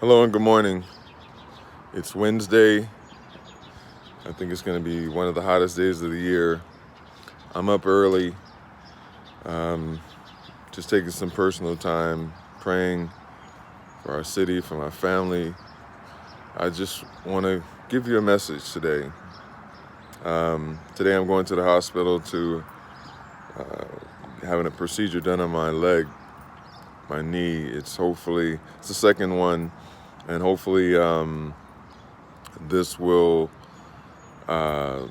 Hello and good morning. It's Wednesday. I think it's going to be one of the hottest days of the year. I'm up early, um, just taking some personal time, praying for our city, for my family. I just want to give you a message today. Today I'm going to the hospital to having a procedure done on my leg, my knee. It's the second one, and hopefully this will uh,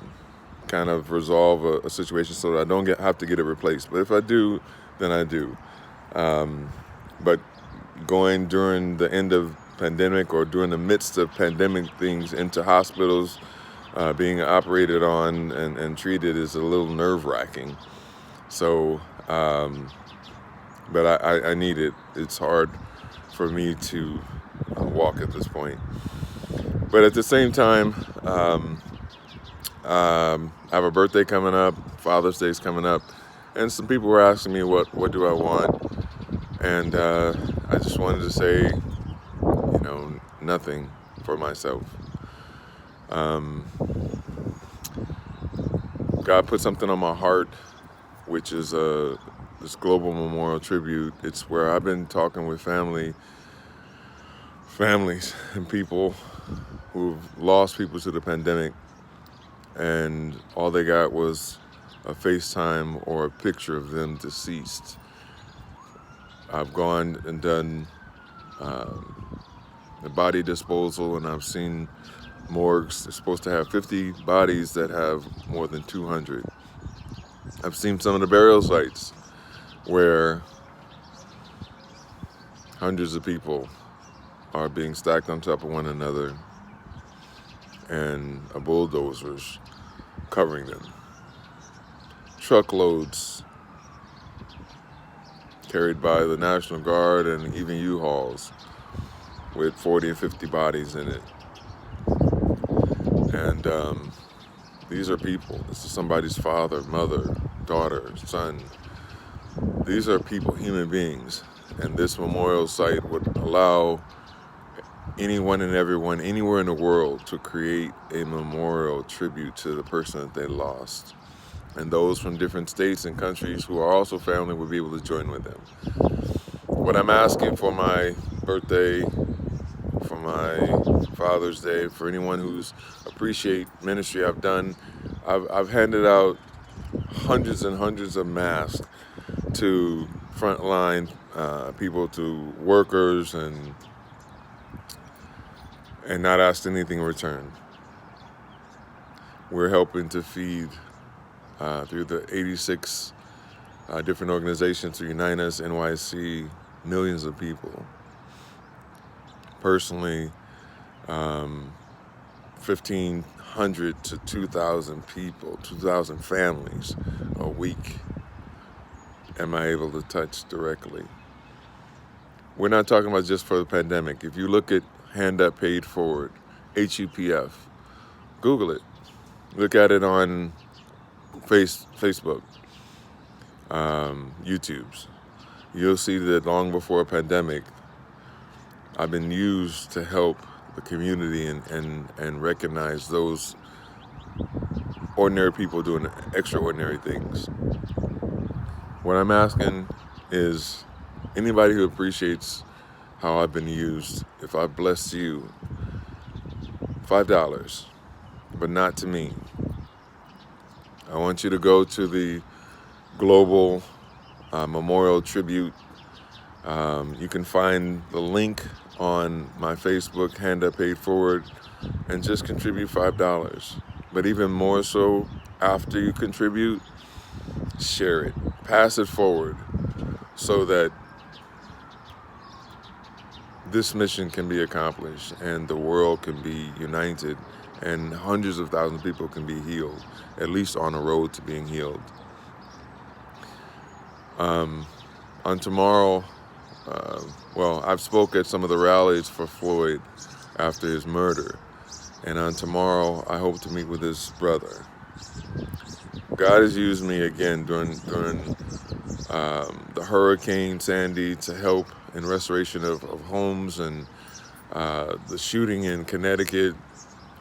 kind of resolve a situation so that I don't have to get it replaced. But if I do, then I do. But going during the end of pandemic or during the midst of pandemic things into hospitals, being operated on and treated is a little nerve wracking. So, but I need it. It's hard for me to walk at this point. But at the same time, I have a birthday coming up, Father's Day's coming up, and some people were asking me what do I want, and I just wanted to say, nothing for myself. Um, God put something on my heart, which is this global memorial tribute. It's where I've been talking with families, and people who've lost people to the pandemic, and all they got was a FaceTime or a picture of them deceased. I've gone and done the body disposal, and I've seen morgues. They're supposed to have 50 bodies that have more than 200. I've seen some of the burial sites where hundreds of people are being stacked on top of one another, and a bulldozer covering them. Truckloads carried by the National Guard and even U-Hauls with 40 and 50 bodies in it. And these are people. This is somebody's father, mother, daughter, son. These are people, human beings. And this memorial site would allow anyone and everyone anywhere in the world to create a memorial tribute to the person that they lost. And those from different states and countries who are also family would be able to join with them. What I'm asking for my birthday, for my Father's Day, for anyone who's appreciate ministry I've done, I've handed out hundreds and hundreds of masks to frontline people, to workers, and not asked anything in return. We're helping to feed through the 86 different organizations through Unite Us NYC, millions of people. Personally, 1,500 to 2,000 people, 2,000 families a week am I able to touch directly. We're not talking about just for the pandemic. If you look at Hand Up Paid Forward, HUPF, Google it. Look at it on Facebook, YouTube's. You'll see that long before a pandemic, I've been used to help the community and recognize those ordinary people doing extraordinary things. What I'm asking is anybody who appreciates how I've been used, if I blessed you, $5, but not to me. I want you to go to the Global Memorial Tribute. You can find the link on my Facebook, Hand Up Paid Forward, and just contribute $5. But even more so, after you contribute, share it, pass it forward, so that this mission can be accomplished and the world can be united and hundreds of thousands of people can be healed, at least on the road to being healed. On tomorrow, I've spoke at some of the rallies for Floyd after his murder. And on tomorrow, I hope to meet with his brother. God has used me again during the Hurricane Sandy to help in restoration of homes and The shooting in Connecticut,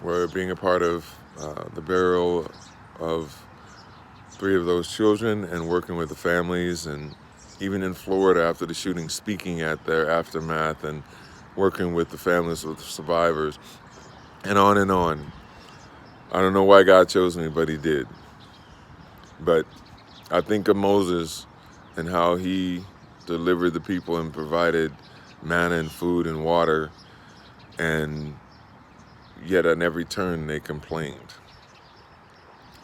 where being a part of the burial of 3 of those children and working with the families, and even in Florida after the shooting, speaking at their aftermath and working with the families of the survivors, and on and on. I don't know why God chose me, but he did. But I think of Moses and how he delivered the people and provided manna and food and water, and yet at every turn they complained.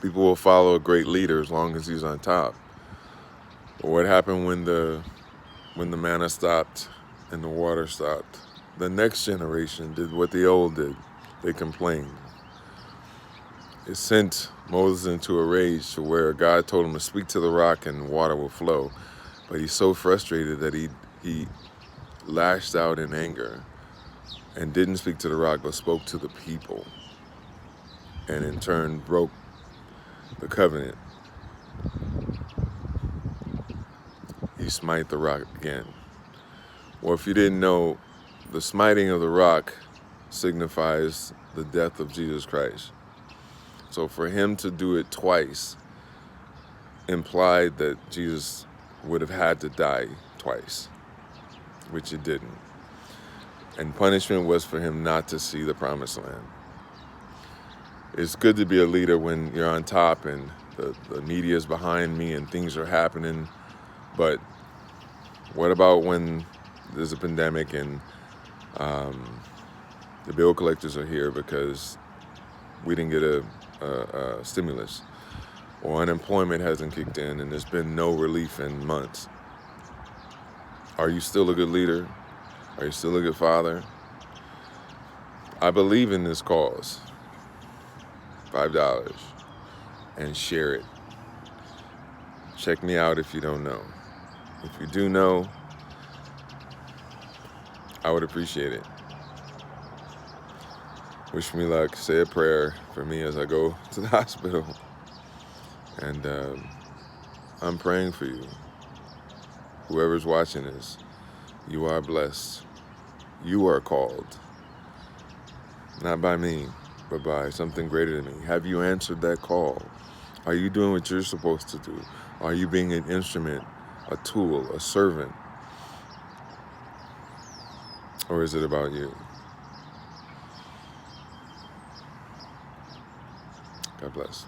People will follow a great leader as long as he's on top. But what happened when the manna stopped and the water stopped? The next generation did what the old did. They complained. It sent Moses into a rage to where God told him to speak to the rock and water will flow. But he's so frustrated that he lashed out in anger and didn't speak to the rock, but spoke to the people, and in turn broke the covenant. He smite the rock again. Well, if you didn't know, the smiting of the rock signifies the death of Jesus Christ. So for him to do it twice implied that Jesus would have had to die twice, which it didn't. And punishment was for him not to see the promised land. It's good to be a leader when you're on top and the media is behind me and things are happening. But what about when there's a pandemic and the bill collectors are here because we didn't get a stimulus, or unemployment hasn't kicked in and there's been no relief in months? Are you still a good leader? Are you still a good father? I believe in this cause. $5 and share it. Check me out if you don't know. If you do know, I would appreciate it. Wish me luck. Say a prayer for me as I go to the hospital. And I'm praying for you. Whoever's watching this, you are blessed. You are called. Not by me, but by something greater than me. Have you answered that call? Are you doing what you're supposed to do? Are you being an instrument, a tool, a servant? Or is it about you? God bless.